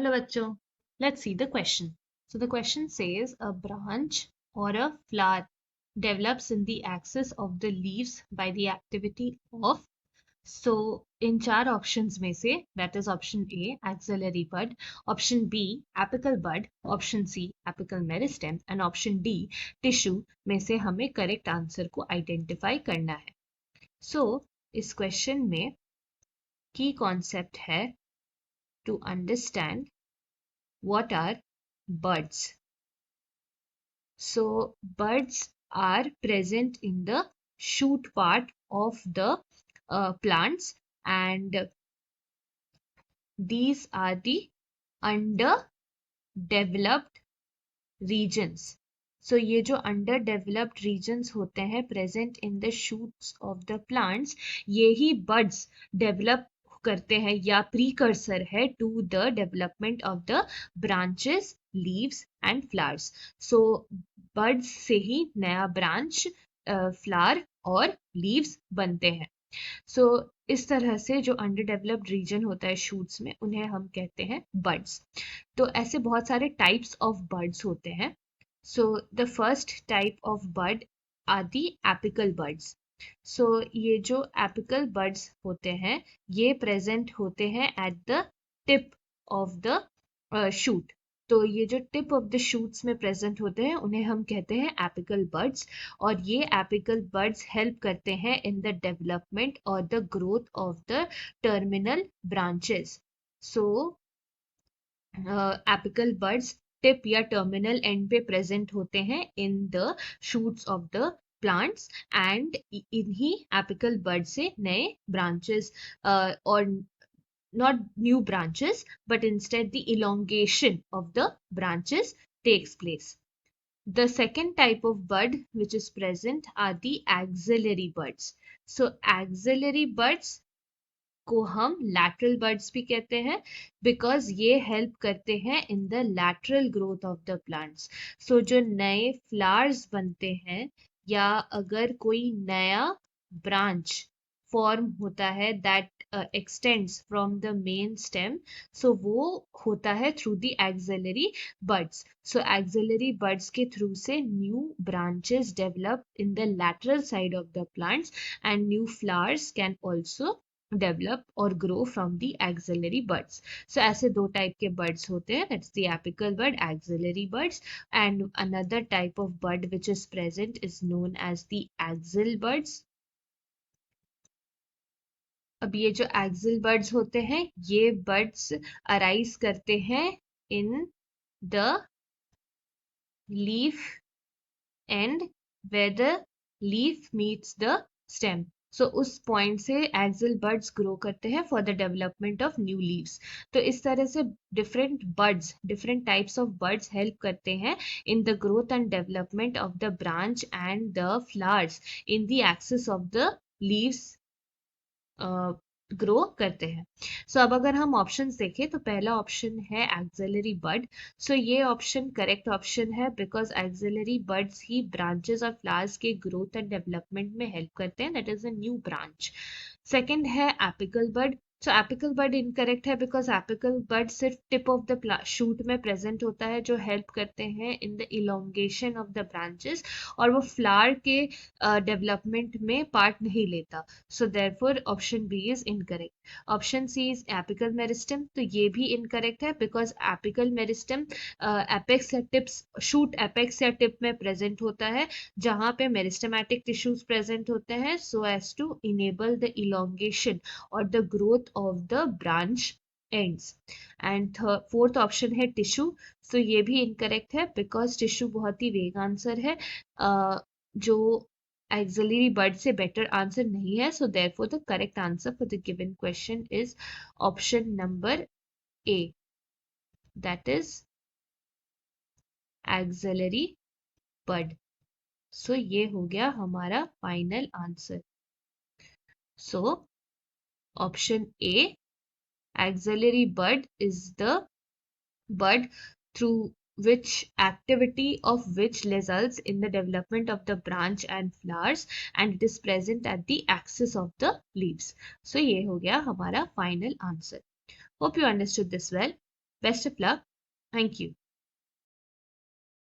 Hello bachcho. Let's see the question. So the question says a branch or a flower develops in the axis of the leaves by the activity of. So in चार options में से, that is option A axillary bud, option B apical bud, option C apical meristem and option D tissue में से हमें correct answer को identify करना है. So इस question में key concept है to understand what are buds. So buds are present in the shoot part of the plants, and these are the underdeveloped regions. So ये जो underdeveloped regions होते हैं present in the shoots of the plants, ये ही buds develop करते हैं या precursor है to the development of the branches, leaves and flowers. So buds से ही नया branch, flower और leaves बनते हैं. सो इस तरह से जो अंडर डेवलप्ड रीजन होता है शूट्स में उन्हें हम कहते हैं बर्ड्स. तो ऐसे बहुत सारे टाइप्स ऑफ बर्ड्स होते हैं. So the first type of bud are the apical buds. So ये जो एपिकल बर्ड्स होते हैं ये प्रेजेंट होते हैं at the tip of the shoot. तो ये जो टिप ऑफ द शूट्स में प्रेजेंट होते हैं उन्हें हम कहते हैं एपिकल बर्ड्स, और ये एपिकल बर्ड्स हेल्प करते हैं इन द डेवलपमेंट और the growth of the terminal branches. So apical birds tip या टर्मिनल एंड पे प्रेजेंट होते हैं in the shoots of the plants, and इन्हीं एपिकल बर्ड से नए ब्रांचेस और not new branches but instead the elongation of the branches takes place. The second type of bud which is present are the axillary buds. So axillary buds को हम lateral buds भी कहते हैं because ये help करते हैं in the lateral growth of the plants. So जो नए flowers बनते हैं या अगर कोई नया branch फॉर्म होता है that extends from the main stem, so वो होता है through the axillary buds. So axillary buds के थ्रू से new branches develop in the lateral side of the plants and new flowers can also develop or grow from the axillary buds. So ऐसे दो type के buds होते हैं, that's the apical bud, axillary buds, and another type of bud which is present is known as the axil buds. अब ये जो axle birds होते हैं ये बर्ड्स अराइज करते हैं in the leaf and where the leaf meets the stem. So उस point से एक्सिल बर्ड्स ग्रो करते हैं for the development of new leaves. तो इस तरह से different buds, different types of buds help करते हैं in the growth and development of the branch and the flowers in the axis of the leaves grow करते हैं. सो अब अगर हम ऑप्शंस देखें तो पहला ऑप्शन है एक्सिलरी बड. सो ये ऑप्शन करेक्ट ऑप्शन है because axillary buds he branches और फ्लावर्स के ग्रोथ एंड डेवलपमेंट में हेल्प करते हैं, that is a new branch. Second है एपिकल बड. सो एपिकल बड इनकरेक्ट है बिकॉज एपिकल बड सिर्फ टिप ऑफ द शूट में प्रेजेंट होता है जो हेल्प करते हैं in the elongation of the branches, और वो फ्लावर के डेवलपमेंट में पार्ट नहीं लेता. So therefore option B is incorrect. Option C is apical meristem. तो ये भी इनकरेक्ट है बिकॉज एपिकल मेरिस्टम एपेक्स या टिप्स, शूट एपेक्स या टिप में प्रेजेंट होता है जहाँ पे मेरिस्टमैटिक टिश्यूज प्रेजेंट होते हैं so as to enable the elongation और the growth of the branch ends. And fourth option है tissue. So ये भी incorrect है because tissue बहुत ही vague answer है जो auxiliary bud से better answer नहीं है. So therefore the correct answer for the given question is option number A, that is auxiliary bud. So ये हो गया हमारा final answer. So option A, axillary bud is the bud through which activity of which results in the development of the branch and flowers, and it is present at the axis of the leaves. So ये हो गया हमारा final answer. Hope you understood this well. Best of luck. Thank you.